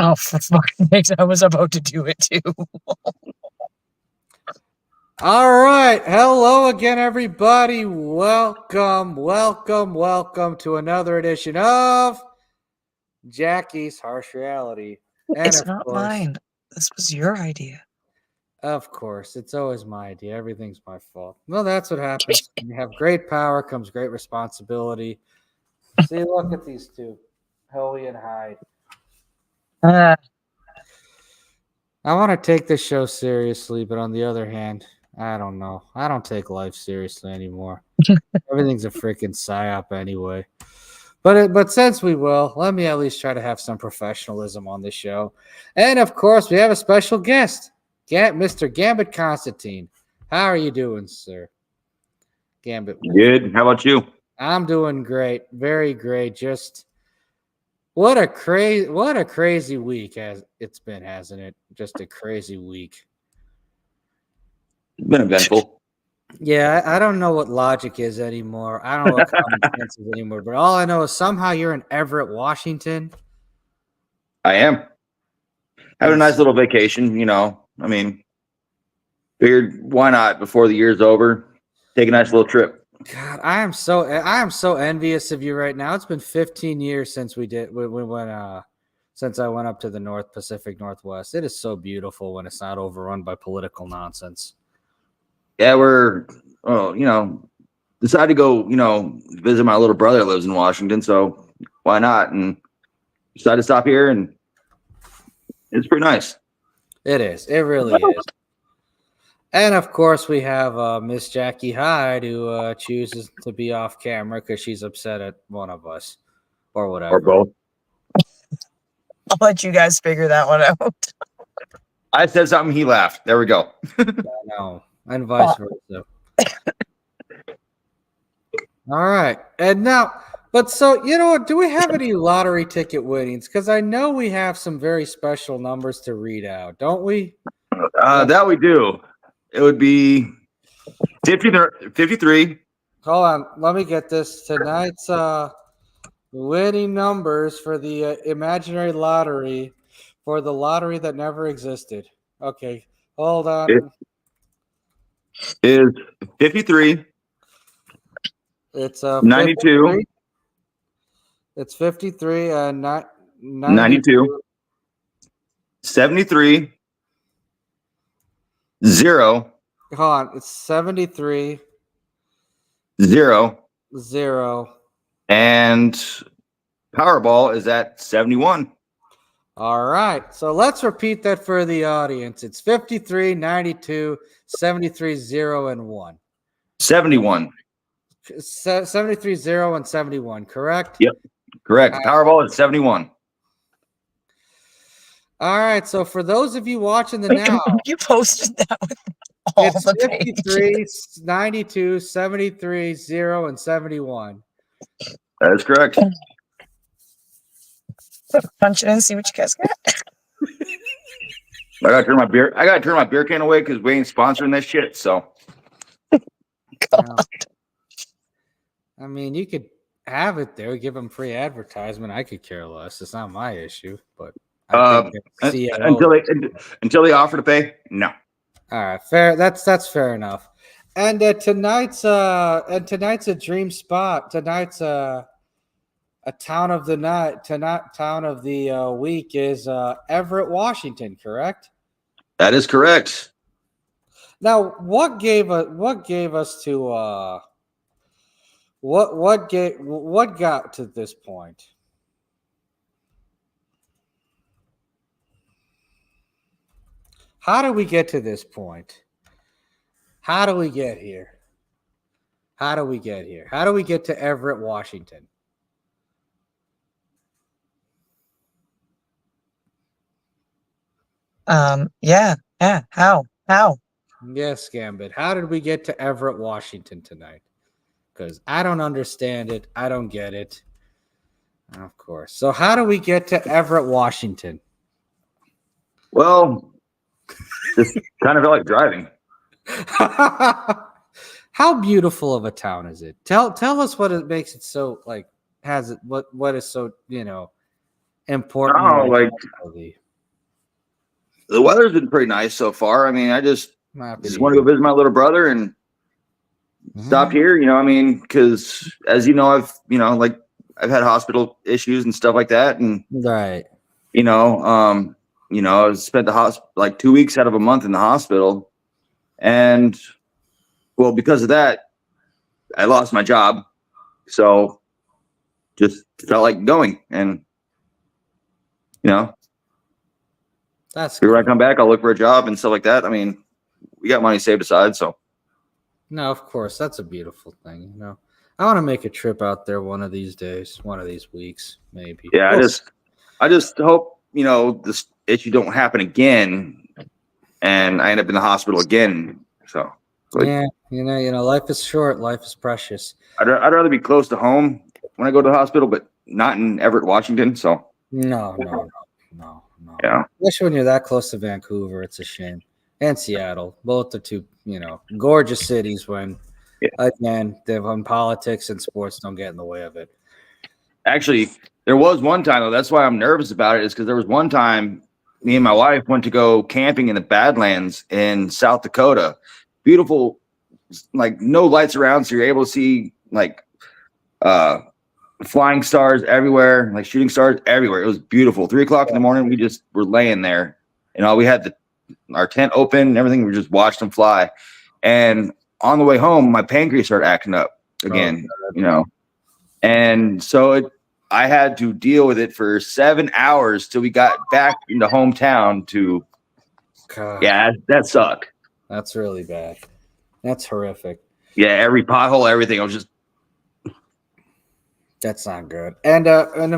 Oh, for fucking sakes, I was about to do it too. All right. Hello again, everybody. Welcome to another edition of Jackie's Harsh Reality. And It's not mine. This was your idea. Of course. It's always my idea. Everything's my fault. Well, that's what happens. When you have great power comes great responsibility. See, look at these two, Hoey and Hyde. I want to take this show seriously, but on the other hand, I don't know. I don't take life seriously anymore. Everything's a freaking psyop anyway. But since we will, let me at least try to have some professionalism on this show. And of course, we have a special guest, Mr. Gambit Constatine. How are you doing, sir? Gambit. Good. How about you? I'm doing great. Very great. Just what a crazy week it's been, hasn't it? Just a crazy week. It's been eventful. Yeah, I don't know what logic is anymore. I don't know what common sense is anymore. But all I know is somehow you're in Everett, Washington. I am. Having a nice little vacation, I mean, figured why not before the year's over? Take a nice little trip. God, I am so envious of you right now. It's been 15 years since we went since I went up to the Pacific Northwest. It is so beautiful when it's not overrun by political nonsense. Yeah, decided to go, visit my little brother that lives in Washington, so why not? And decided to stop here, and it's pretty nice. It is. It really is. And of course, we have Miss Jackie Hyde, who chooses to be off camera because she's upset at one of us or whatever. Or both. I'll let you guys figure that one out. I said something, he laughed. There we go. No, and vice versa. All right. And now, but so, you know what? Do we have any lottery ticket winnings? Because I know we have some very special numbers to read out, don't we? That we do. It would be 53. Hold on. Let me get this. Tonight's winning numbers for the imaginary lottery for the lottery that never existed. Okay. Hold on. It is 53. It's 92. 53. It's 53 and 92. 73. 0. Hold on. It's 73. 0. 0. And Powerball is at 71. All right. So let's repeat that for the audience. It's 53, 92, 73, 0, and 1. 71. 73, 0, and 71, correct? Yep. Correct. Powerball is 71. All right. So for those of you watching the now, you posted that with all it's the 53, pages. 92, 73, 0, and 71. That is correct. Punch it in and see what you guys got. I gotta turn my beer can away because we ain't sponsoring this shit. So, God. I mean, you could have it there, give them free advertisement. I could care less. It's not my issue, but until they offer to pay, no. All right, fair. That's fair enough. And tonight's a dream spot. Tonight's a town of the night. Town of the week is Everett, Washington. Correct? That is correct. Now, what got to this point? How do we get to this point? How do we get here? How do we get here? How do we get to Everett, Washington? Yeah. How? Yes, Gambit. How did we get to Everett, Washington tonight? Because I don't understand it. I don't get it. Of course. So how do we get to Everett, Washington? Well, just kind of felt like driving. How beautiful of a town is it? Tell us what it makes it so like has it what is so important. Oh, like the weather's been pretty nice so far. I mean, I just want to go visit my little brother and stopped here. You know, I mean, because as you know, I've had hospital issues and stuff like that, and right. I spent like 2 weeks out of a month in the hospital, and well, because of that, I lost my job, so just felt like going, and that's when I come back, I'll look for a job and stuff like that. I mean, we got money saved aside, so. No, of course, that's a beautiful thing. I want to make a trip out there one of these days, one of these weeks, maybe. Yeah, I just hope this issue don't happen again, and I end up in the hospital again. So yeah, life is short, life is precious. I'd rather be close to home when I go to the hospital, but not in Everett, Washington. So no. Yeah, especially when you're that close to Vancouver, it's a shame. And Seattle, both are two gorgeous cities. When again, when politics and sports don't get in the way of it. Actually, there was one time though. That's why I'm nervous about it. Is because there was one time me and my wife went to go camping in the Badlands in South Dakota. Beautiful, like no lights around, so you're able to see like flying stars everywhere, like shooting stars everywhere. It was beautiful. 3 o'clock in the morning, we just were laying there, and we had our tent open and everything. We just watched them fly. And on the way home, my pancreas started acting up again, and so I had to deal with it for 7 hours till we got back into hometown to. God. Yeah, that sucked. That's really bad. That's horrific. Yeah, every pothole, everything. I was just. That's not good. And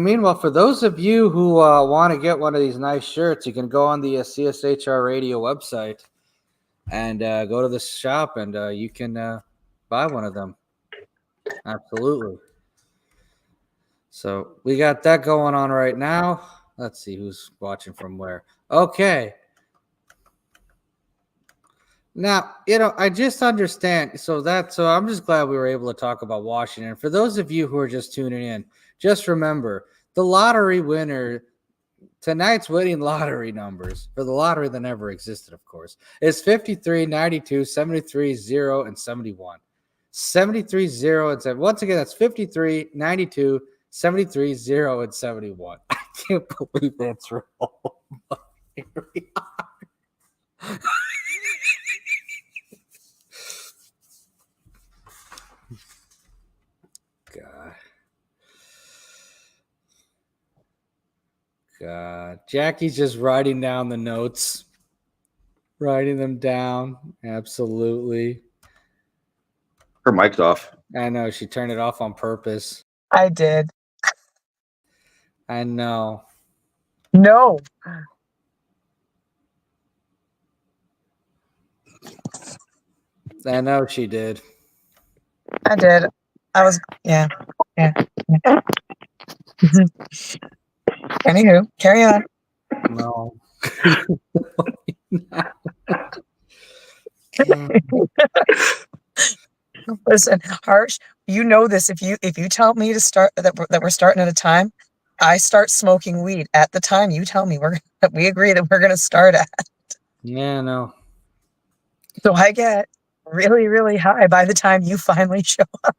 meanwhile, for those of you who want to get one of these nice shirts, you can go on the CSHR Radio website and go to the shop, and you can buy one of them. Absolutely. So we got that going on right now. Let's see who's watching from where. Okay. Now, I just understand. So I'm just glad we were able to talk about Washington. For those of you who are just tuning in, just remember the lottery winner, tonight's winning lottery numbers for the lottery that never existed, of course, is 53, 92, 73, 0, and 71. 73, 0, and 7. Once again, that's 53, 92, 73, 0, and 71. I can't believe that's wrong. But here we are. God. Jackie's just writing down the notes. Writing them down. Absolutely. Her mic's off. I know. She turned it off on purpose. I did. I know. No. I know she did. I did. I was, yeah. Anywho, carry on. No. Listen, Harsh, you know this. If you tell me to start that we're starting at a time, I start smoking weed at the time you tell me we agree that we're gonna start at. Yeah, no. So I get really, really high by the time you finally show up.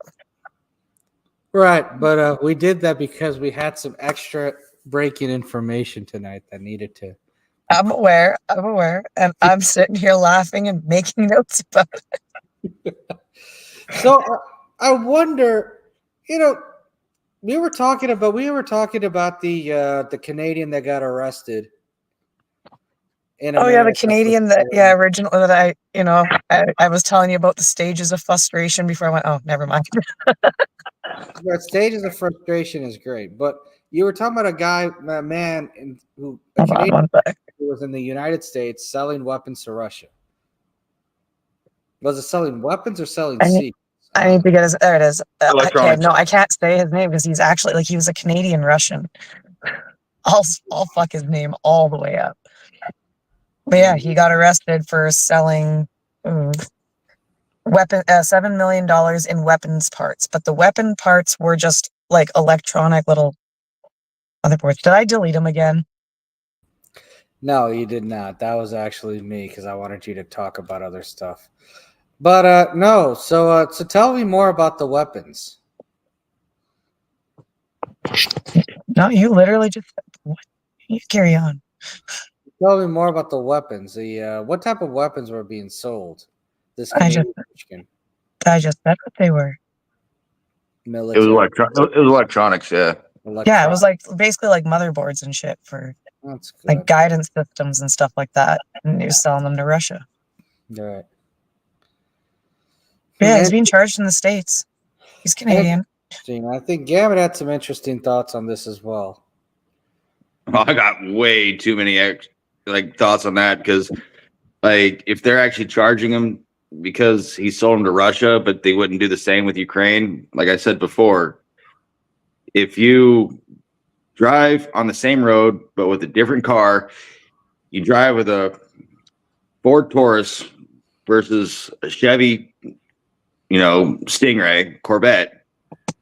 Right, but we did that because we had some extra breaking information tonight that needed to. I'm aware, and I'm sitting here laughing and making notes about it. So I wonder, we were talking about the Canadian that got arrested. The Canadian original that I was telling you about the stages of frustration before I went. Oh, never mind. The stages of frustration is great, but you were talking about a man who was in the United States selling weapons to Russia. Was it selling weapons or selling seeds? I need to get there it is. Okay, no, I can't say his name because he's actually he was a Canadian Russian. I'll fuck his name all the way up. But yeah, he got arrested for selling $7 million in weapons parts. But the weapon parts were just like electronic little Motherboards. Did I delete them again? No, you did not. That was actually me because I wanted you to talk about other stuff. But no. So tell me more about the weapons. No, you literally just. What? You carry on. Tell me more about the weapons. What type of weapons were being sold? This I just said what they were. Military. It was electronics. Yeah. Yeah, it was like basically like motherboards and shit for like guidance systems and stuff like that. And he was selling them to Russia. Right. Yeah, he's being charged in the States. He's Canadian. I think Gambit had some interesting thoughts on this as well. I got way too many thoughts on that because, like, if they're actually charging him because he sold them to Russia, but they wouldn't do the same with Ukraine, like I said before, if you drive on the same road but with a different car, you drive with a Ford Taurus versus a Chevy, Stingray, Corvette,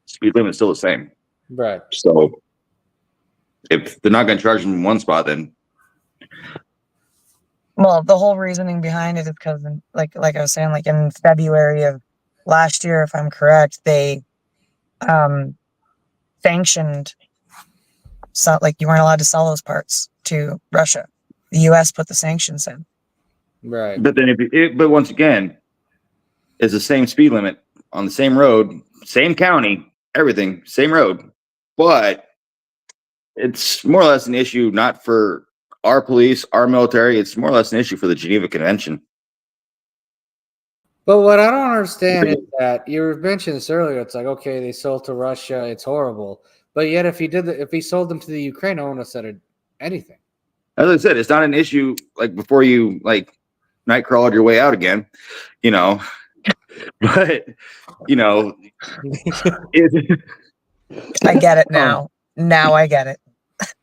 speed limit's still the same. Right. So if they're not going to charge them in one spot, then. Well, the whole reasoning behind it is because, like I was saying, like in February of last year, if I'm correct, they sanctioned, so like you weren't allowed to sell those parts to Russia. The U.S. put the sanctions in. Right. But then, but once again, it's the same speed limit on the same road, same county, everything, same road, but it's more or less an issue not for our police, our military. It's more or less an issue for the Geneva Convention. But what I don't understand is that you mentioned this earlier. It's like, okay, they sold to Russia. It's horrible. But yet if he sold them to the Ukraine, no one would have said anything. As I said, it's not an issue like before you night crawled your way out again, but I get it now. Now I get it.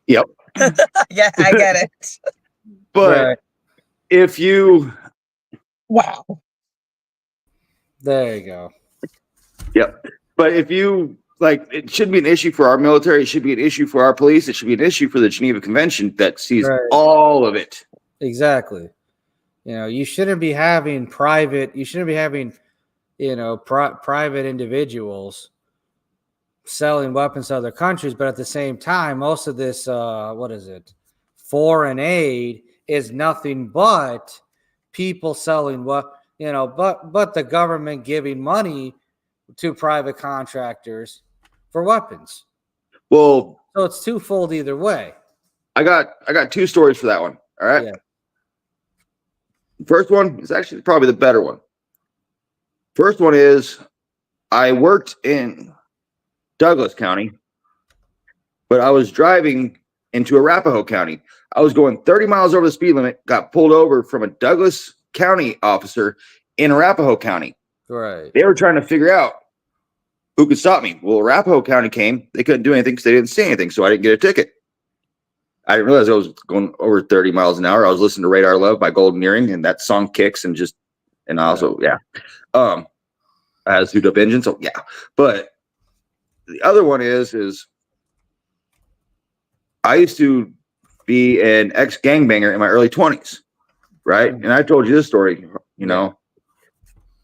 Yep. Yeah, I get it. But if you wow. There you go. Yep. But if you it shouldn't be an issue for our military, it should be an issue for our police, it should be an issue for the Geneva Convention that sees all of it. Exactly. You shouldn't be having private individuals selling weapons to other countries, but at the same time, most of this foreign aid is nothing but people selling but the government giving money to private contractors for weapons. Well, so it's twofold either way. I got two stories for that one. All right. Yeah. First one is actually probably the better one. First one is I worked in Douglas County, but I was driving into Arapahoe County. I was going 30 miles over the speed limit, got pulled over from a Douglas County officer in Arapahoe County. Right. They were trying to figure out who could stop me. Well, Arapahoe County came. They couldn't do anything because they didn't see anything, so I didn't get a ticket. I didn't realize I was going over 30 miles an hour. I was listening to Radar Love by Golden Earring, and that song kicks and also, has Hoot Up Engine. So, yeah. But the other one is I used to be an ex-gangbanger in my early 20s, right? And I told you this story, and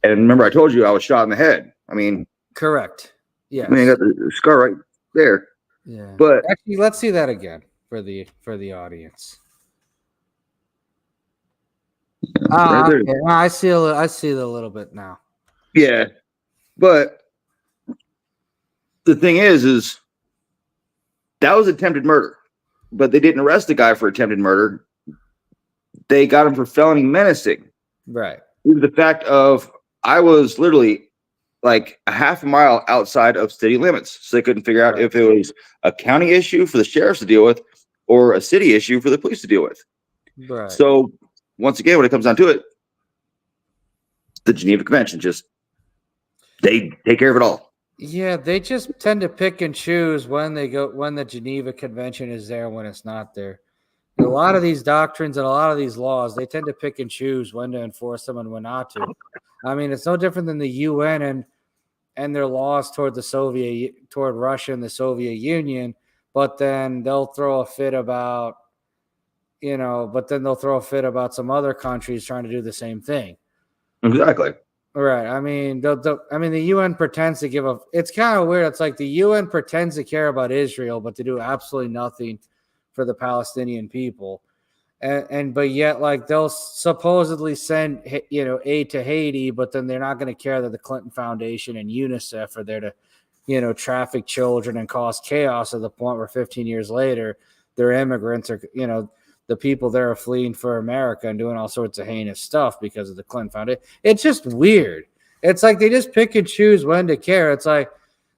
remember I told you I was shot in the head. I mean, correct. Yeah. I mean, I got the scar right there. Yeah. But actually, let's see that again for the audience. Right there. Okay. I see it a little bit now. Yeah. But the thing is that was attempted murder, but they didn't arrest the guy for attempted murder. They got him for felony menacing. Right. Due to the fact of I was literally like a half a mile outside of city limits. So they couldn't figure out if it was a county issue for the sheriffs to deal with or a city issue for the police to deal with. Right. So once again, when it comes down to it, the Geneva Convention they take care of it all. Yeah, they just tend to pick and choose when the Geneva Convention is there, when it's not there. A lot of these doctrines and a lot of these laws, they tend to pick and choose when to enforce them and when not to. I mean, it's no different than the UN and their laws toward Russia and the Soviet Union. but then they'll throw a fit about, some other countries trying to do the same thing. Exactly. Right. I mean, the UN pretends to give a. It's kind of weird. It's like the UN pretends to care about Israel, but to do absolutely nothing for the Palestinian people. But yet, like, they'll supposedly send aid to Haiti, but then they're not going to care that the Clinton Foundation and UNICEF are there to traffic children and cause chaos to the point where 15 years later their immigrants are the people there are fleeing for America and doing all sorts of heinous stuff because of the Clinton Foundation. It's just weird. It's like they just pick and choose when to care. It's like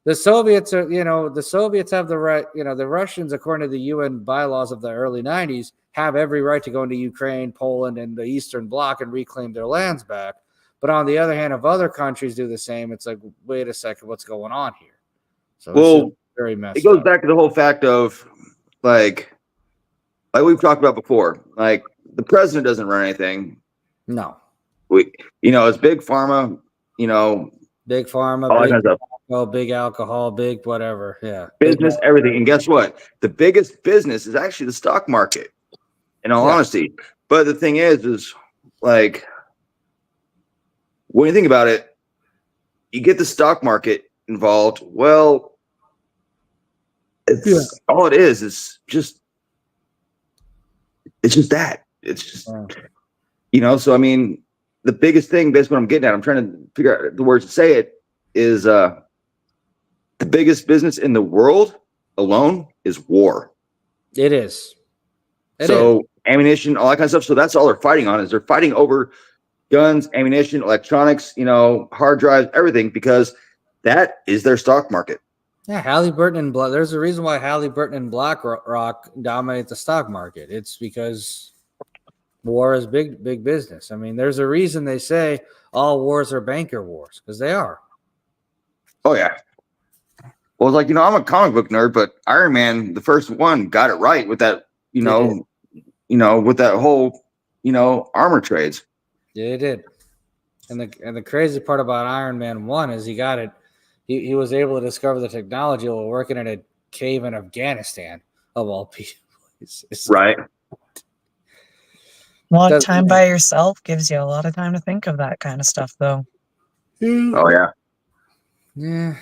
the Soviets are, the Soviets have the right, the Russians, according to the UN bylaws of the early 90s, have every right to go into Ukraine, Poland, and the Eastern Bloc and reclaim their lands back. But on the other hand, if other countries do the same, it's like, wait a second, what's going on here? So it's very messed up. It goes back to the whole fact of like we've talked about before, like the president doesn't run anything. No. It's big pharma, big pharma, big alcohol, big whatever. Yeah. Business, everything. And guess what? The biggest business is actually the stock market, in all honesty. But the thing is like, when you think about it, you get the stock market involved. Well, all it is just that. It's just, so I mean, the biggest thing, basically what I'm getting at, I'm trying to figure out the words to say it, is the biggest business in the world alone is war. It is. Ammunition, all that kind of stuff. So that's all they're fighting on, is they're fighting over guns, ammunition, electronics, hard drives, everything, because that is their stock market. Yeah, Halliburton and there's a reason why Halliburton and BlackRock dominate the stock market. It's because war is big business. I mean, there's a reason they say all wars are banker wars, because they are. Oh yeah. Well, it's like, I'm a comic book nerd, but Iron Man, the first one, got it right with that, with that whole, armor trades. Yeah, it did. And the crazy part about Iron Man 1 is he got it. He was able to discover the technology while working in a cave in Afghanistan, of all people. Right. A lot of time by yourself gives you a lot of time to think of that kind of stuff, though. Oh, yeah. Yeah.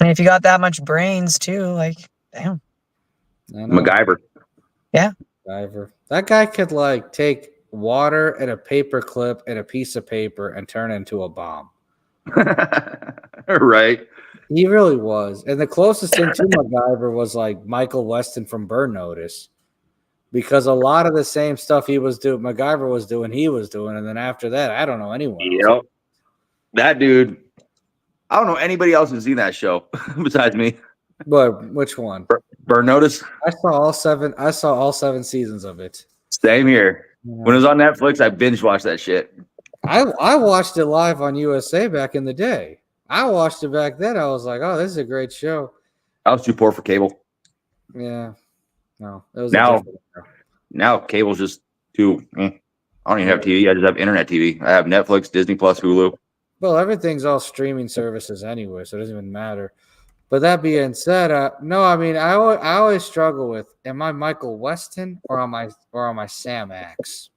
And if you got that much brains, too, like, damn. MacGyver. Yeah. MacGyver. That guy could, take water and a paper clip and a piece of paper and turn it into a bomb. Right. He really was. And the closest thing to MacGyver was Michael Weston from Burn Notice, because a lot of the same stuff MacGyver was doing, he was doing. And then after that, I don't know anyone else. That dude, I don't know anybody else who's seen that show besides me. But which one? Burn Notice? I saw all seven seasons of it. Same here. Yeah. When it was on Netflix, I binge watched that shit. I watched it live on USA back in the day. I watched it back then. I was like, oh, this is a great show. I was too poor for cable. Yeah. No. It was now cable's just too. I don't even have TV. I just have internet TV. I have Netflix, Disney Plus, Hulu. Well, everything's all streaming services anyway, so it doesn't even matter. But that being said, no, I mean, I always struggle with: am I Michael Weston or am I Sam Axe?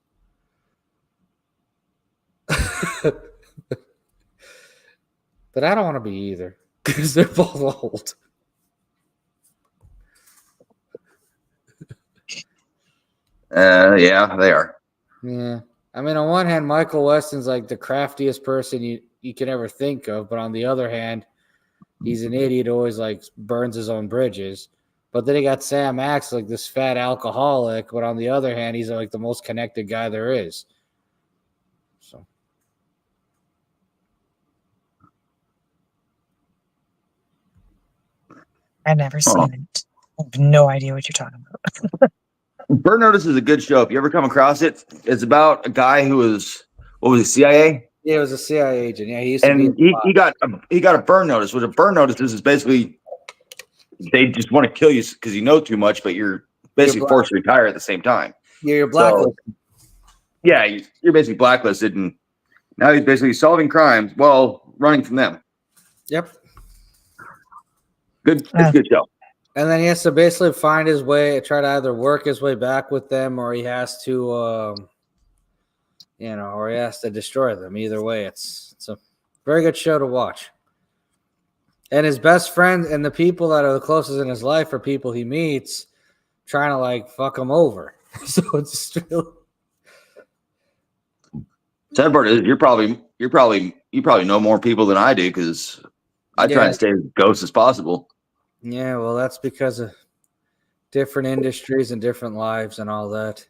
But I don't want to be either, because they're both old. Yeah, they are. Yeah. I mean, on one hand, Michael Weston's the craftiest person you can ever think of, but on the other hand, he's an idiot who always burns his own bridges. But then he got Sam Axe, this fat alcoholic, but on the other hand, he's the most connected guy there is. So I've never seen it. I have no idea what you're talking about. Burn Notice is a good show. If you ever come across it, it's about a guy who was, CIA? Yeah, he was a CIA agent. Yeah, he got a burn notice. What a burn notice is basically they just want to kill you because you know too much, but you're basically forced to retire at the same time. Yeah, you're blacklisted. So, you're basically blacklisted, and now he's basically solving crimes while running from them. Yep. Good. It's a good show. And then he has to basically find his way, try to either work his way back with them, or he has to, or he has to destroy them. Either way, it's a very good show to watch. And his best friend and the people that are the closest in his life are people he meets trying to like fuck him over. So it's still. Sad part is you probably know more people than I do because I try to stay as ghost as possible. Yeah, well, that's because of different industries and different lives and all that.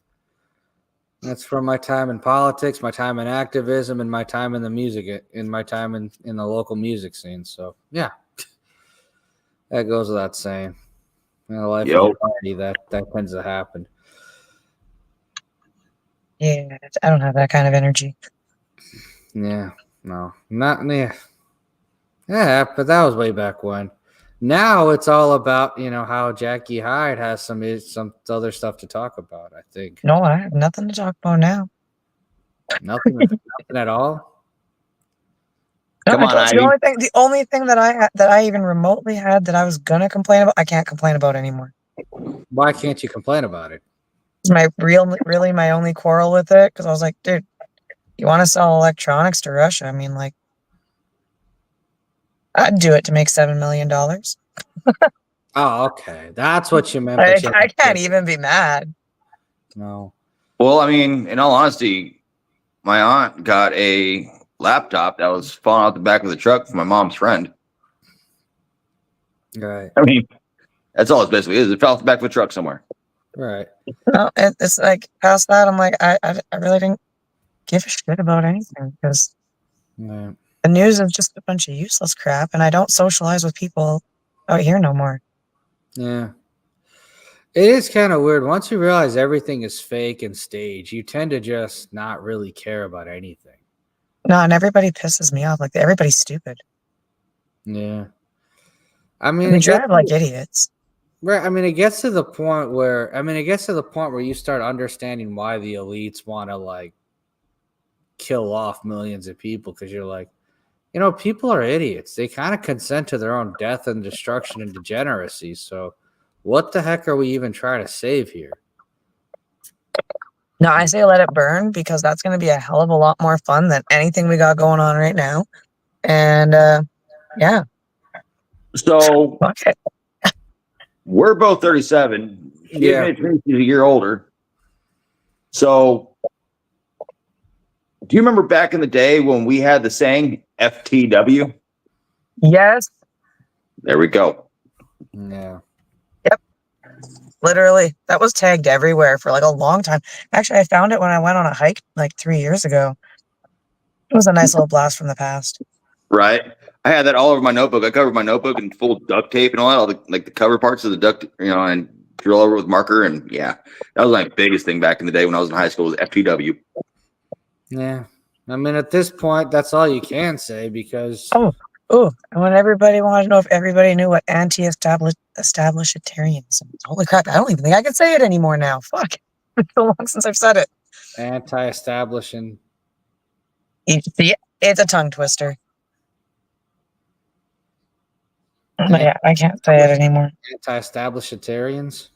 That's from my time in politics, my time in activism, and my time in the music, in my time in the local music scene. So, yeah, that goes without saying. In a life of a party, that tends to happen. Yeah, I don't have that kind of energy. Yeah, no, not yeah. Yeah, but that was way back when. Now it's all about how Jackie Hyde has some other stuff to talk about. I think. No, I have nothing to talk about now. Nothing at all. No, come on, the only thing that I even remotely had that I was gonna complain about, I can't complain about anymore. Why can't you complain about it? It's really my only quarrel with it, because I was like, dude, you want to sell electronics to Russia? I mean, like, I'd do it to make $7 million. Oh, okay. That's what you meant. I can't even be mad. No. Well, I mean, in all honesty, my aunt got a laptop that was falling out the back of the truck from my mom's friend. Right. I mean, that's all it basically is. It fell off the back of a truck somewhere. Right. No, it's like past that, I'm like, I really didn't give a shit about anything because the news is just a bunch of useless crap, and I don't socialize with people out here no more. Yeah. It is kind of weird. Once you realize everything is fake and staged, you tend to just not really care about anything. No, and everybody pisses me off. Like, everybody's stupid. Yeah. I mean, they drive like idiots. Right. I mean, it gets to the point where you start understanding why the elites want to like kill off millions of people, because you're like, people are idiots. They kind of consent to their own death and destruction and degeneracy. So what the heck are we even trying to save here? No, I say let it burn, because that's going to be a hell of a lot more fun than anything we got going on right now. And yeah. So we're both 37. She's a year older. So do you remember back in the day when we had the saying FTW? Yes. There we go. Yeah. Yep. Literally, that was tagged everywhere for like a long time. Actually, I found it when I went on a hike like 3 years ago. It was a nice little blast from the past. Right. I had that all over my notebook. I covered my notebook in full duct tape and all that, all the cover parts of the duct, and drew all over with marker. And yeah, that was my biggest thing back in the day when I was in high school was FTW. Yeah. I mean, at this point, that's all you can say, because and when everybody wanted to know if everybody knew what anti-establishmentarianism is. Holy crap, I don't even think I can say it anymore now. Fuck. It's so long since I've said it. Anti-establishing. See, it's a tongue twister. Yeah, I can't say it anymore. Anti-establishmentarians?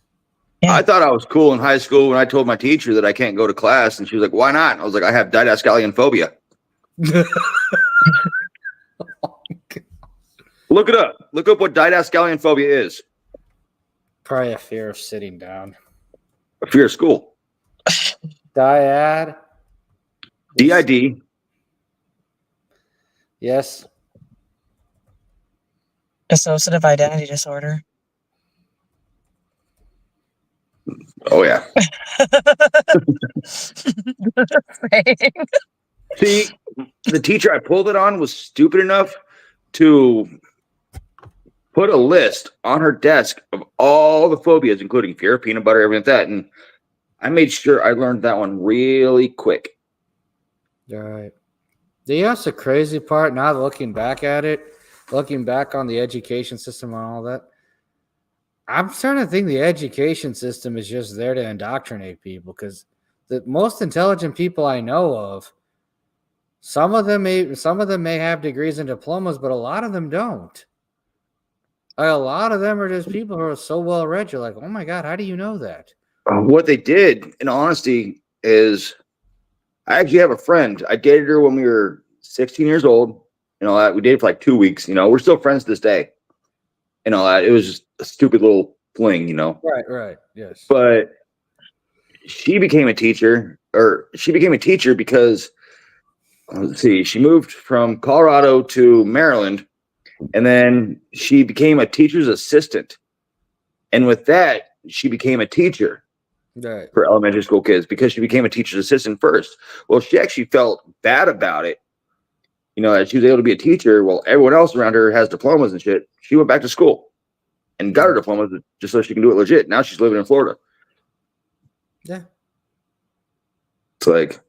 Yeah. I thought I was cool in high school when I told my teacher that I can't go to class, and she was like, "Why not?" I was like, "I have didascalion phobia." Look it up. Look up what didascalion phobia is. Probably a fear of sitting down. A fear of school. DID. DID. Yes. Dissociative identity disorder. Oh, yeah. See, the teacher I pulled it on was stupid enough to put a list on her desk of all the phobias, including fear of peanut butter, everything like that. And I made sure I learned that one really quick. All right. That's the crazy part. Now looking back at it, looking back on the education system and all that, I'm starting to think the education system is just there to indoctrinate people, because the most intelligent people I know of, some of them may have degrees and diplomas, but a lot of them don't. A lot of them are just people who are so well read. You're like, oh my God, how do you know that? What they did, in honesty, is I actually have a friend. I dated her when we were 16 years old. And all that. We dated for like 2 weeks. We're still friends to this day. And all that. It was just a stupid little fling. Right. Yes. But she became a teacher, because let's see, she moved from Colorado to Maryland, and then she became a teacher's assistant. And with that, she became a teacher for elementary school kids because she became a teacher's assistant first. Well, she actually felt bad about it, that she was able to be a teacher. Well, everyone else around her has diplomas and shit. She went back to school and got her diplomas just so she can do it legit. Now she's living in Florida. Yeah. It's like,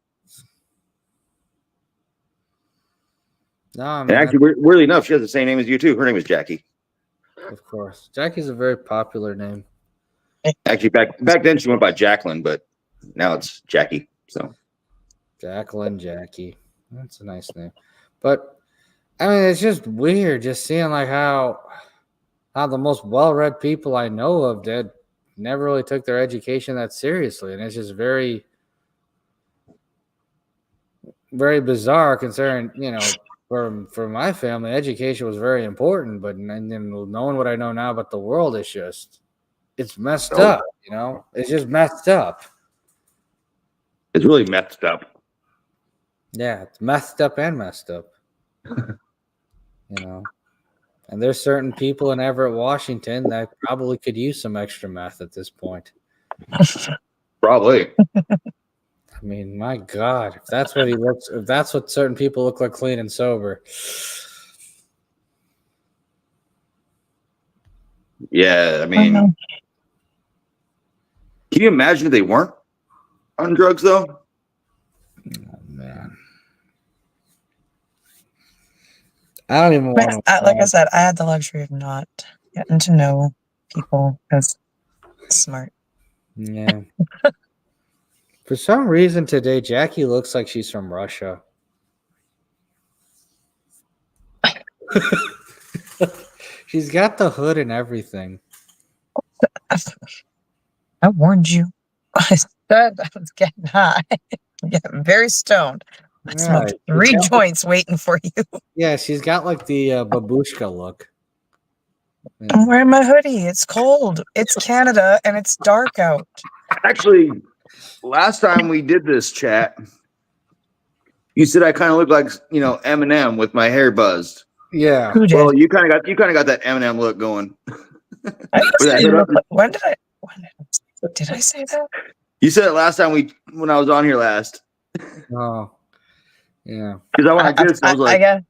no, I mean, and actually, weirdly enough, she has the same name as you too. Her name is Jackie. Of course, Jackie's a very popular name. Actually, back then she went by Jacqueline, but now it's Jackie. So, Jackie, that's a nice name. But I mean, it's just weird just seeing like how the most well-read people I know of did never really took their education that seriously, and it's just very, very bizarre considering for my family, education was very important, but knowing what I know now about the world, it's messed up. It's just messed up. It's really messed up. Yeah, it's messed up and messed up. And there's certain people in Everett, Washington that probably could use some extra meth at this point. Probably. I mean, my God, if that's what certain people look like clean and sober. Yeah, I mean, can you imagine if they weren't on drugs though? Oh, man. I don't even want to. Like I said, I had the luxury of not getting to know people because smart. Yeah. For some reason today, Jackie looks like she's from Russia. She's got the hood and everything. I warned you. I said I was getting high. Getting very stoned. I smoked 3 joints waiting for you. Yeah, she's got like the babushka look. Yeah. I'm wearing my hoodie. It's cold. It's Canada and it's dark out. Actually, last time we did this chat, you said I kind of look like Eminem with my hair buzzed. Yeah. Who did? Well, you kind of got that Eminem look going. When did I say that? You said it last time when I was on here last. Oh, yeah. Because I want to this. I was like, yeah.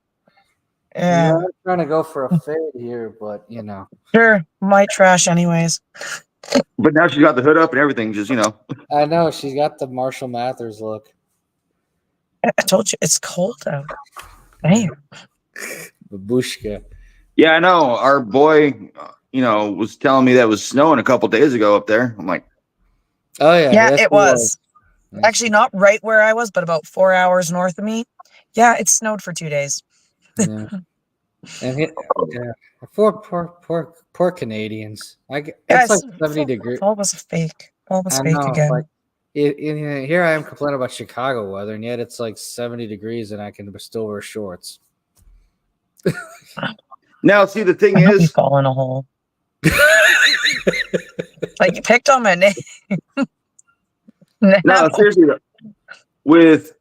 I'm trying to go for a fade here, but Sure, might trash anyways. But now she's got the hood up and everything. Just I know she's got the Marshall Mathers look. I told you it's cold out. Damn. Babushka. Yeah, I know. Our boy, was telling me that it was snowing a couple days ago up there. I'm like, oh yeah, yeah, it was. Actually, not right where I was, but about 4 hours north of me. Yeah, it snowed for 2 days. Yeah. And poor Canadians. It's like 70 degrees. Fall was fake. Fall was fake again. Like, here I am complaining about Chicago weather, and yet it's like 70 degrees, and I can still wear shorts. Now, see, the thing is, is, you fall in a hole. Like you picked on my name. No, seriously, though, with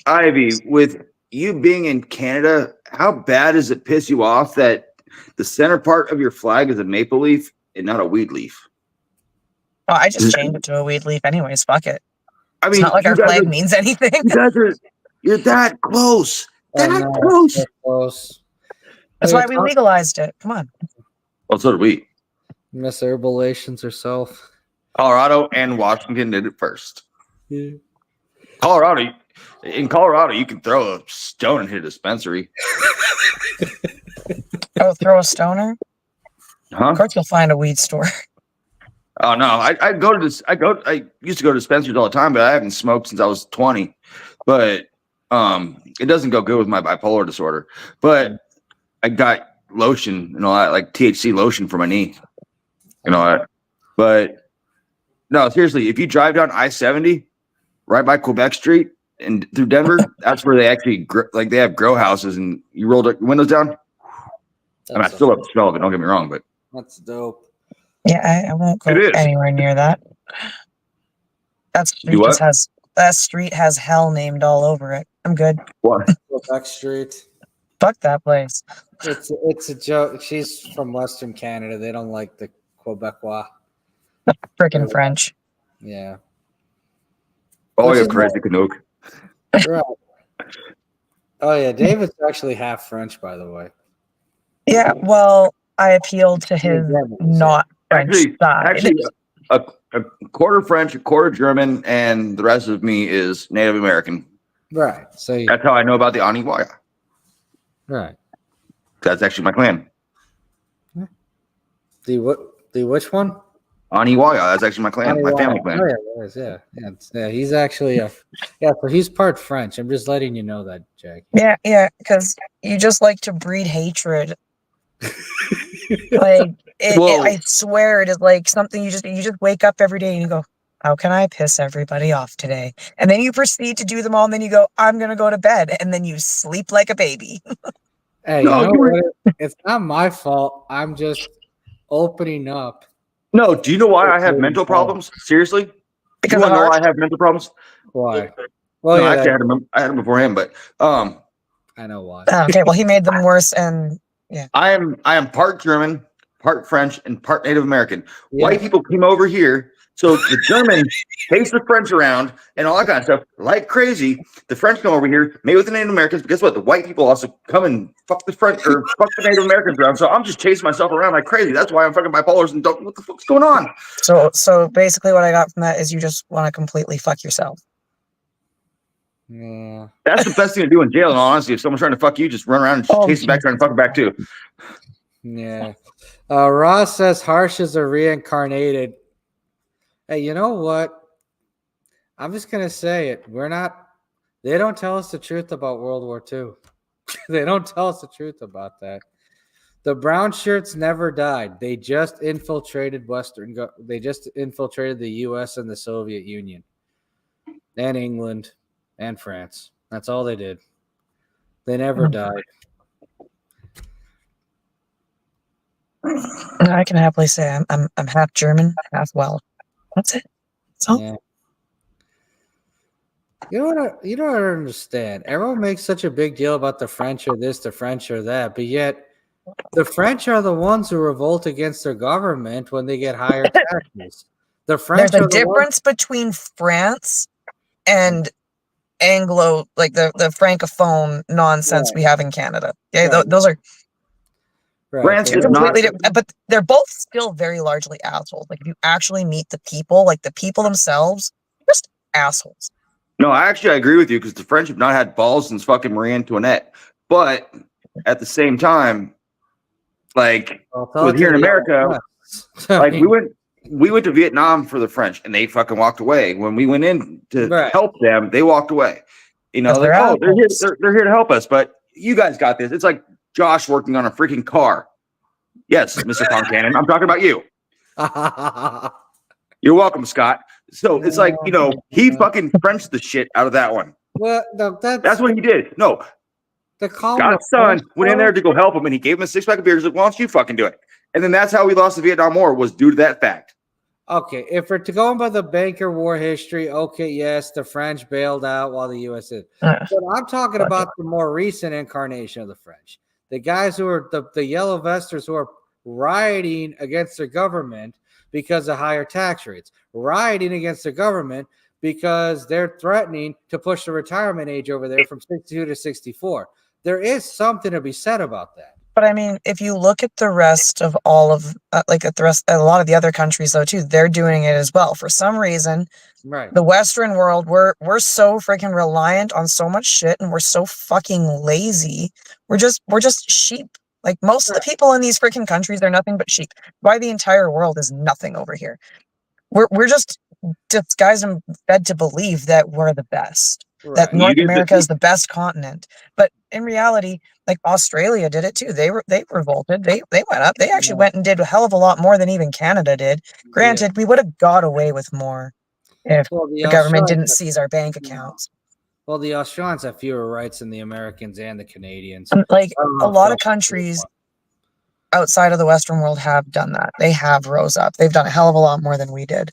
Ivy, with you being in Canada, how bad does it piss you off that the center part of your flag is a maple leaf and not a weed leaf? Oh, I just changed it to a weed leaf anyways. Fuck it. I mean, it's not like our flag means anything. You're that close. Close. That's why we legalized it. Come on. Well, so did we. Miss Herbalations herself. Colorado and Washington did it first. Yeah. In Colorado, you can throw a stone and hit a dispensary. Oh, throw a stoner? Huh? Of course, you'll find a weed store. Oh no, I used to go to dispensaries all the time, but I haven't smoked since I was 20. But it doesn't go good with my bipolar disorder. But I lotion and all that, like THC lotion for my knee. You know what? But no, seriously, if you drive down I-70 right by Quebec Street and through Denver, that's where they actually they have grow houses, and you roll the windows down. I still love the smell of it. Don't get me wrong, but that's dope. Yeah, I won't go anywhere near that. That street has hell named all over it. I'm good. What? Quebec Street. Fuck that place. It's a joke. She's from Western Canada. They don't like the Quebecois. Freaking French. Yeah. Oh, you're crazy, Canuck. Right. Oh yeah, David's actually half French, by the way. Yeah, well, I appealed to his not French side. Actually, a quarter French, a quarter German, and the rest of me is Native American. Right. So that's how I know about the Aniwaya. Right. That's actually my clan. The what? The which one? Aniwaya. That's actually my clan, my family clan. Oh, yeah. He's actually so he's part French. I'm just letting you know that, Jack. Yeah, because you just like to breed hatred. I swear it is like something you just wake up every day and you go, how can I piss everybody off today? And then you proceed to do them all, and then you go, I'm gonna go to bed, and then you sleep like a baby. Hey, you know what? It's not my fault. I'm just opening up. No, do you know why I have mental problems? Seriously? Because you want to know why I have mental problems? Why? Well, no, actually, I had them beforehand, but I know why. Okay, well, he made them worse, and yeah. I am part German, part French, and part Native American. Yeah. White people came over here, so the Germans chase the French around and all that kind of stuff like crazy. The French come over here, mate with the Native Americans, but guess what? The white people also come and fuck the French or fuck the Native Americans around. So I'm just chasing myself around like crazy. That's why I'm fucking bipolar and don't what the fuck's going on. So basically, what I got from that is you just want to completely fuck yourself. Yeah, that's the best thing to do in jail. In all honesty, if someone's trying to fuck you, just run around and chase them back, trying to fuck them back too. Yeah. Ross says Harshes are reincarnated. Hey, you know what? I'm just gonna say it. They don't tell us the truth about World War II. They don't tell us the truth about that. The brown shirts never died. They just infiltrated They just infiltrated the U.S. and the Soviet Union, and England, and France. That's all they did. They never died. I can happily say I'm half German, half Welsh. That's it. So yeah. You know what I don't understand. Everyone makes such a big deal about the French or this, the French or that, but yet the French are the ones who revolt against their government when they get higher taxes. The French. There's a difference between France and Anglo, like the francophone nonsense we have in Canada. Yeah, those are. Right. France is completely different, but they're both still very largely assholes. Like if you actually meet the people, like the people themselves, just assholes. No, I agree with you because the French have not had balls since fucking Marie Antoinette. But at the same time, like with here in America, like we went to Vietnam for the French and they fucking walked away. When we went in to help them, they walked away. You know, like, they're here to help us, but you guys got this. It's like Josh working on a freaking car. Yes, Mr. Concannon, I'm talking about you. You're welcome, Scott. So it's like, you know, he fucking Frenched the shit out of that one. Well, that's what he did. No, Scott's son went in there to go help him, and he gave him a 6-pack of beer. He's like, why don't you fucking do it? And then that's how we lost the Vietnam War, was due to that fact. Okay, if we're going by the Banker War history, okay, yes, the French bailed out while the U.S. did. But I'm talking about the more recent incarnation of the French. The guys who are the yellow vesters who are rioting against their government because of higher tax rates, rioting against the government because they're threatening to push the retirement age over there from 62 to 64. There is something to be said about that. But I mean, if you look at the rest of all of, a lot of the other countries though too, they're doing it as well. For some reason, the Western world, we're so freaking reliant on so much shit, and we're so fucking lazy. We're just sheep. Like most of the people in these freaking countries, they're nothing but sheep. Why the entire world is nothing over here? We're just disguised and fed to believe that we're the best. That North America is the best continent. But in reality, Like Australia did it too. They revolted. They went up. They actually went and did a hell of a lot more than even Canada did. Granted, we would have got away with more if the government didn't seize our bank accounts. Well, the Australians have fewer rights than the Americans and the Canadians. Like a lot of countries outside of the Western world have done that. They have rose up. They've done a hell of a lot more than we did.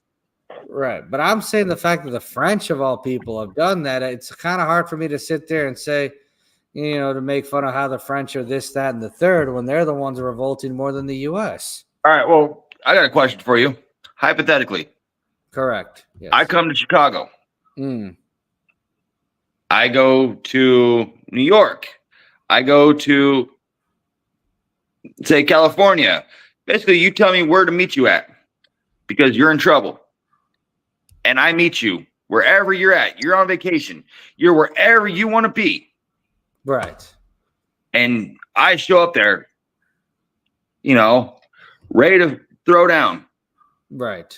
Right. But I'm saying the fact that the French of all people have done that, it's kind of hard for me to sit there and say, to make fun of how the French are this, that, and the third when they're the ones revolting more than the U.S. All right. Well, I got a question for you. Hypothetically. Correct. Yes. I come to Chicago. Mm. I go to New York. I go to, say, California. Basically, you tell me where to meet you at because you're in trouble. And I meet you wherever you're at. You're on vacation. You're wherever you want to be. Right. And I show up there, ready to throw down. Right.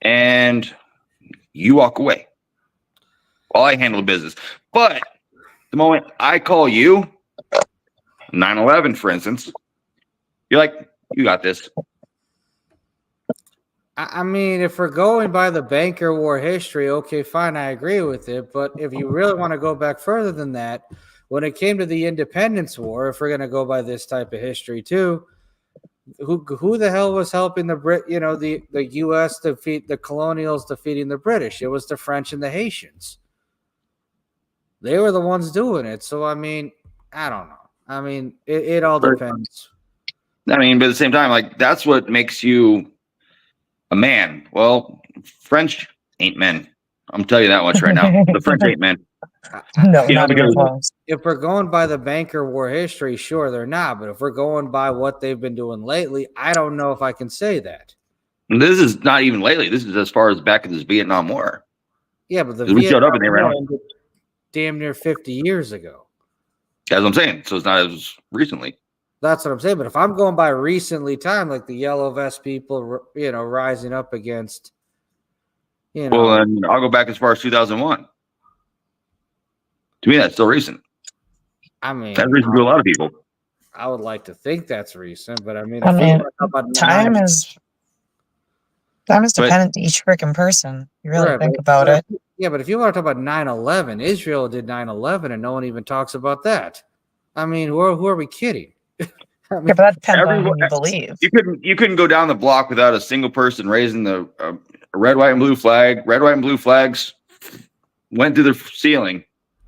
And you walk away while I handle the business. But the moment I call you, 9/11, for instance, you're like, you got this. I mean, if we're going by the banker war history, okay, fine, I agree with it. But if you really want to go back further than that, when it came to the Independence War, if we're going to go by this type of history too, who the hell was helping the U.S. defeat the colonials defeating the British? It was the French and the Haitians. They were the ones doing it. So, I mean, I don't know. I mean, it all depends. I mean, but at the same time, like, that's what makes you a man. Well, French ain't men. I'm telling you that much right now. The French ain't men. No, not even close. If we're going by the banker war history, sure, they're not. But if we're going by what they've been doing lately, I don't know if I can say that. And this is not even lately. This is as far as back in this Vietnam War. Yeah, but we showed up and they ran damn near 50 years ago. That's what I'm saying. So it's not as recently. That's what I'm saying. But if I'm going by recently time, like the yellow vest people, rising up against, Well, then I'll go back as far as 2001. To me, that's still recent. I mean, that's recent to a lot of people. I would like to think that's recent, but I mean, time is dependent to each freaking person. You really think about it. Yeah, but if you want to talk about 9/11, Israel did 9/11, and no one even talks about that. I mean, who are we kidding? Yeah, but that depends on who you believe. You couldn't go down the block without a single person raising the red, white, and blue flag. Red, white, and blue flags went through the ceiling.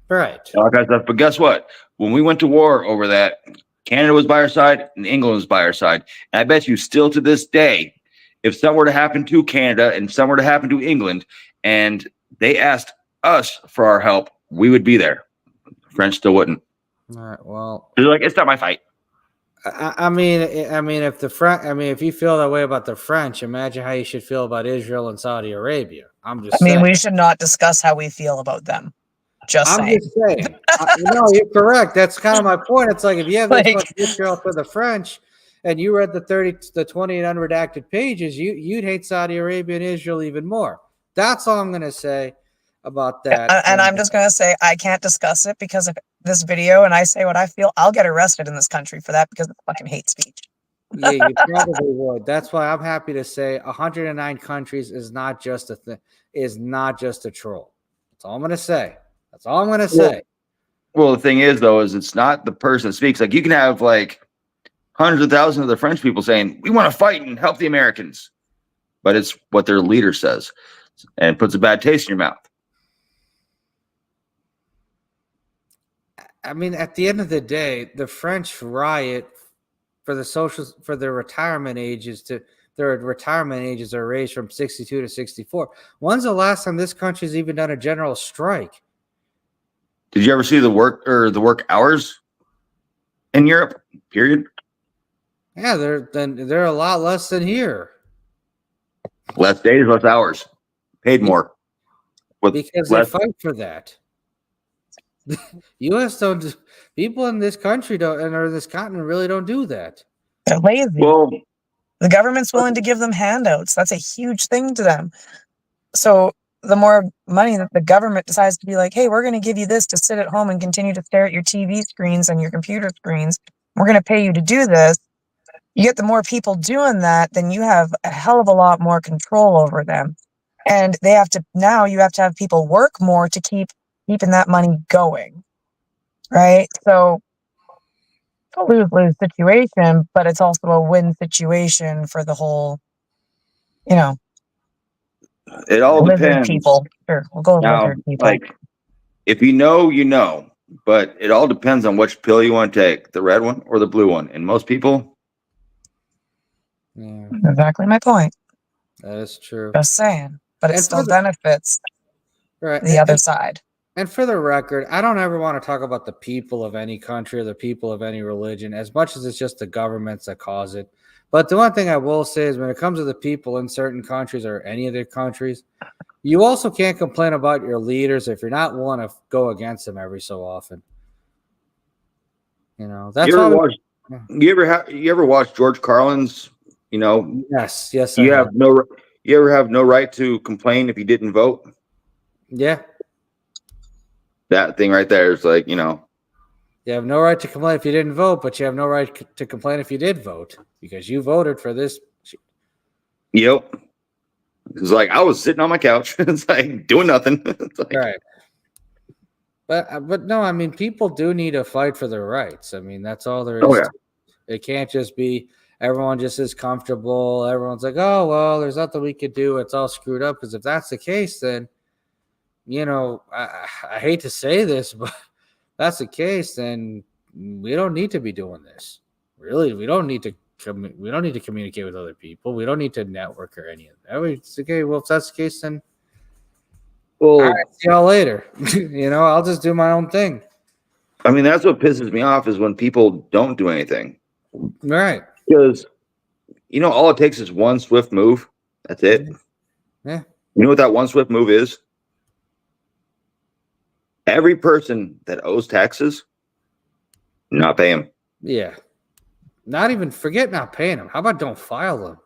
Right. All that kind of stuff. But guess what? When we went to war over that, Canada was by our side and England was by our side. And I bet you still to this day, if something were to happen to Canada and something were to happen to England and they asked us for our help, we would be there. The French still wouldn't. All right. Well, they're like, it's not my fight. I mean, if you feel that way about the French, imagine how you should feel about Israel and Saudi Arabia. I'm just saying. We should not discuss how we feel about them. Just saying. No, you're correct. That's kind of my point. It's like if you have this much Israel for the French and you read the 20 unredacted pages, you'd hate Saudi Arabia and Israel even more. That's all I'm going to say about that. And I'm just going to say I can't discuss it because of this video and I say what I feel. I'll get arrested in this country for that because it's fucking hate speech. Yeah, you probably would. That's why I'm happy to say 109 countries is not just a thing, is not just a troll. That's all I'm going to say. That's all I'm going to say. Well, the thing is, though, is it's not the person that speaks. Like, you can have like hundreds of thousands of the French people saying, we want to fight and help the Americans. But it's what their leader says. And it puts a bad taste in your mouth. I mean, at the end of the day, the French riot for their retirement ages are raised from 62 to 64. When's the last time this country's even done a general strike? Did you ever see the work hours in Europe? Period. Yeah, they're a lot less than here. Less days, less hours, paid more. Because they fight for that. U.S. people in this country or this continent really don't do that. They're lazy. Well, the government's willing to give them handouts. That's a huge thing to them. So the more money that the government decides to be like, hey, we're going to give you this to sit at home and continue to stare at your TV screens and your computer screens. We're going to pay you to do this. You get the more people doing that, then you have a hell of a lot more control over them. And you have to have people work more to keeping that money going. Right? So it's a lose-lose situation, but it's also a win situation for the whole, it all lizard depends. people. Sure, we'll go with Now, lizard people. like, if you know, but it all depends on which pill you want to take, the red one or the blue one. And most people. Yeah. Exactly my point. That is true. Just saying. But it still benefits the other side. And for the record, I don't ever want to talk about the people of any country or the people of any religion, as much as it's just the governments that cause it. But the one thing I will say is when it comes to the people in certain countries or any of their countries, you also can't complain about your leaders if you're not willing to go against them every so often. That's you ever watch George Carlin's, Yes. You ever have no right to complain if you didn't vote? Yeah. That thing right there is like, You have no right to complain if you didn't vote, but you have no right to complain if you did vote because you voted for this. Yep. It's like I was sitting on my couch. It's like doing nothing. It's like, right. But no, I mean, people do need to fight for their rights. I mean, that's all there is. Oh, yeah. It can't just be everyone just is comfortable. Everyone's like, oh, well, there's nothing we could do. It's all screwed up. Because if that's the case, then, I hate to say this, but if that's the case, then we don't need to be doing this. Really, we don't need to communicate with other people. We don't need to network or any of that. It's okay. Well, if that's the case, then all right, see y'all later. I'll just do my own thing. I mean, that's what pisses me off is when people don't do anything. Right. Because, all it takes is one swift move. That's it. Yeah. You know what that one swift move is? Every person that owes taxes, not pay them. Yeah. Forget not paying them. How about don't file them?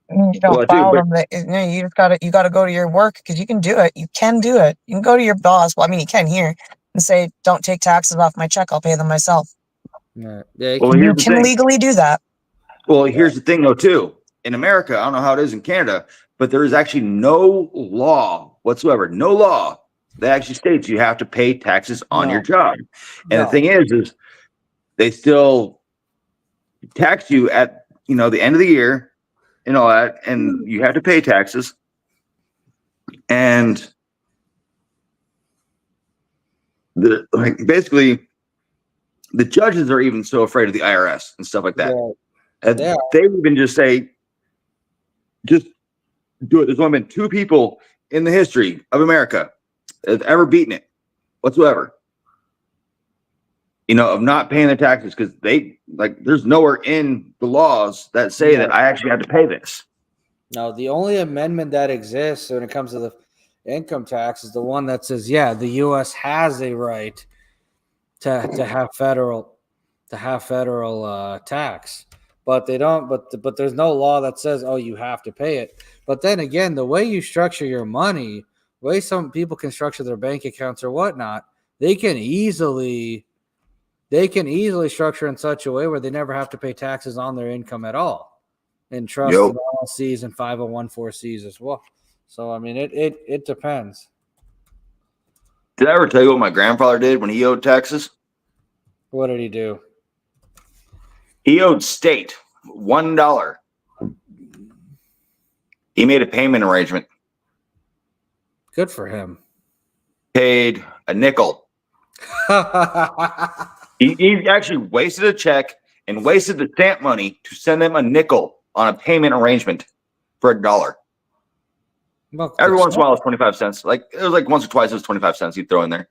You don't file them. You just gotta go to your work because you can do it. You can do it. You can go to your boss. Well, I mean, you can here and say, "Don't take taxes off my check. I'll pay them myself." Yeah. You can legally do that. Well, here's the thing, though, too. In America, I don't know how it is in Canada, but there is actually no law whatsoever. No law that actually states you have to pay taxes on your job. And the thing is they still tax you at the end of the year and all that, and you have to pay taxes. And basically the judges are even so afraid of the IRS and stuff like that. And they even just say, just do it. There's only been 2 people in the history of America that have ever beaten it whatsoever. Of not paying their taxes because there's nowhere in the laws that say that I actually have to pay this. No, the only amendment that exists when it comes to the income tax is the one that says, the U.S. has a right to have federal tax, but they don't. But there's no law that says, oh, you have to pay it. But then again, the way you structure your money, the way some people can structure their bank accounts or whatnot, they can easily structure in such a way where they never have to pay taxes on their income at all, and trust and LLCs and 501(c)(4)s as well. So I mean, it depends. Did I ever tell you what my grandfather did when he owed taxes? What did he do? He owed state $1. He made a payment arrangement. Good for him. Paid a nickel. He actually wasted a check and wasted the stamp money to send them a nickel on a payment arrangement for $1. Well, every once in a while it's 25 cents. It was like once or twice it was 25 cents he'd throw in there.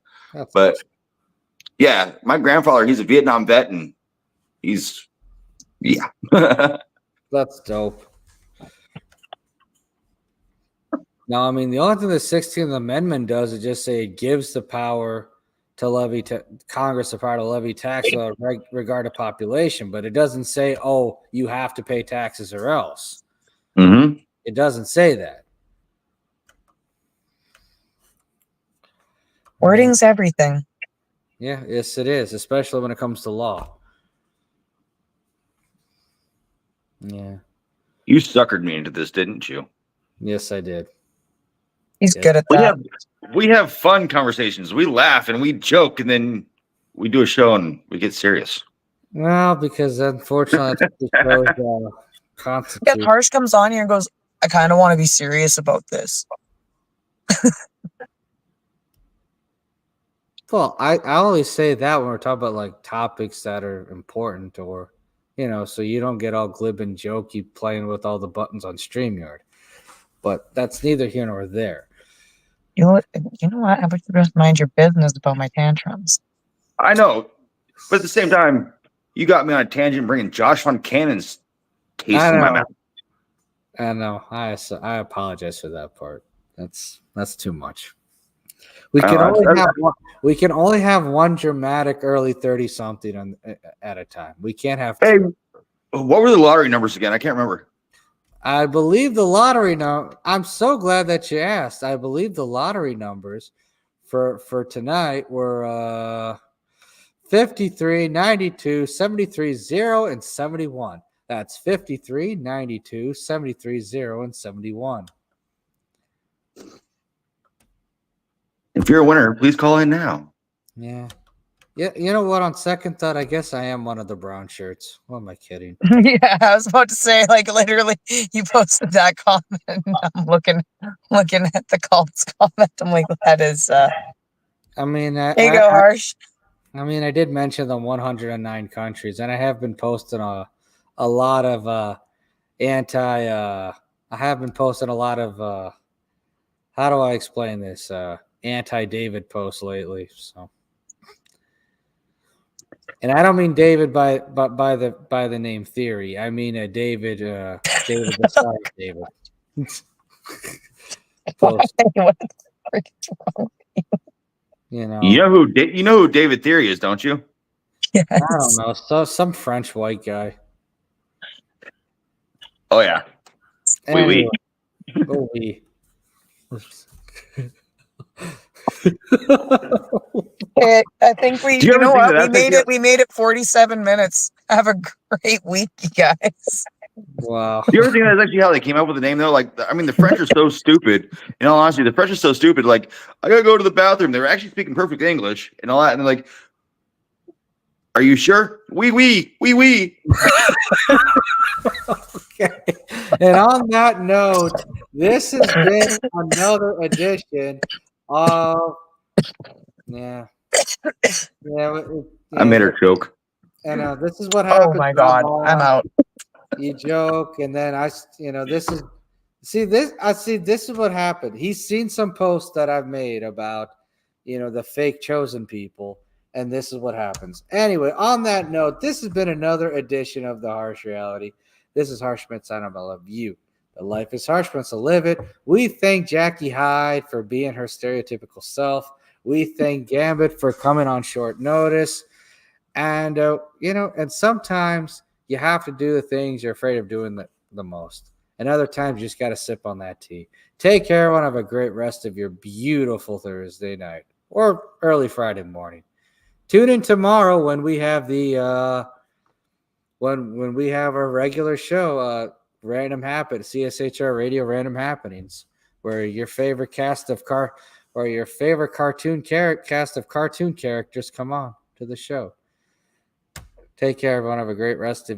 But yeah, my grandfather, he's a Vietnam vet and he's That's dope. Now, I mean, the only thing the 16th Amendment does is just say it gives the power to levy Congress the power to levy tax without regard to population, but it doesn't say, oh, you have to pay taxes or else. Mm-hmm. It doesn't say that. Wording's everything. Yeah, yes, it is, especially when it comes to law. Yeah. You suckered me into this, didn't you? Yes, I did. He's good at that. We have fun conversations. We laugh and we joke, and then we do a show and we get serious. Well, because unfortunately, that's what the shows constitute. Harsh comes on here and goes, I kind of want to be serious about this. Well, I always say that when we're talking about like topics that are important, or so you don't get all glib and jokey playing with all the buttons on StreamYard. But that's neither here nor there. You know what? I wish you just mind your business about my tantrums. I know, but at the same time, you got me on a tangent bringing Josh Von Cannon's taste in my mouth. I know. I apologize for that part. That's too much. We can only have one dramatic early 30-something at a time. We can't have two. Hey, what were the lottery numbers again? I can't remember. I believe the lottery number. I'm so glad that you asked. I believe the lottery numbers for tonight were 53, 92, 73, 0, and 71. That's 53, 92, 73, 0, and 71. If you're a winner, please call in now. Yeah. Yeah, you know what? On second thought, I guess I am one of the brown shirts. What am I kidding? Yeah, I was about to say, like, literally, you posted that comment. And I'm looking at the Colts comment. I'm like, that is. I mean, there you go, Harsh. I mean, I did mention the 109 countries, and I have been posting a lot of I have been posting a lot of how do I explain this? Anti-David posts lately. So. And I don't mean David by the name Theory. I mean David. David the Sorry David. What the frick is wrong? You know who David Theory is, don't you? Yes. I don't know. So some French white guy. Oh yeah. Anyway. Oui. I think we made it 47 minutes. Have a great week, you guys. Wow. Do you ever think that's actually how they came up with the name though? Like, I mean, the French are so stupid. In all honesty, the French are so stupid. Like, I gotta go to the bathroom. They were actually speaking perfect English and all that, and they're like, "Are you sure? Oui." Okay. And on that note, this has been another edition of I made her choke. And this is what happens. Oh my God, I'm out. You joke, and then this is what happened. He's seen some posts that I've made about, the fake chosen people, and this is what happens. Anyway, on that note, this has been another edition of The Harsh Reality. This is Harsh Schmidt signing off. I love you. The life is harsh, but to live it. We thank Jackie Hyde for being her stereotypical self. We thank Gambit for coming on short notice. And, and sometimes you have to do the things you're afraid of doing the most. And other times you just got to sip on that tea. Take care, everyone. Have a great rest of your beautiful Thursday night or early Friday morning. Tune in tomorrow when we have the when we have our regular show, Random Happen, CSHR Radio Random Happenings, where your favorite cast of cartoon characters come on to the show. Take care, everyone. Have a great rest of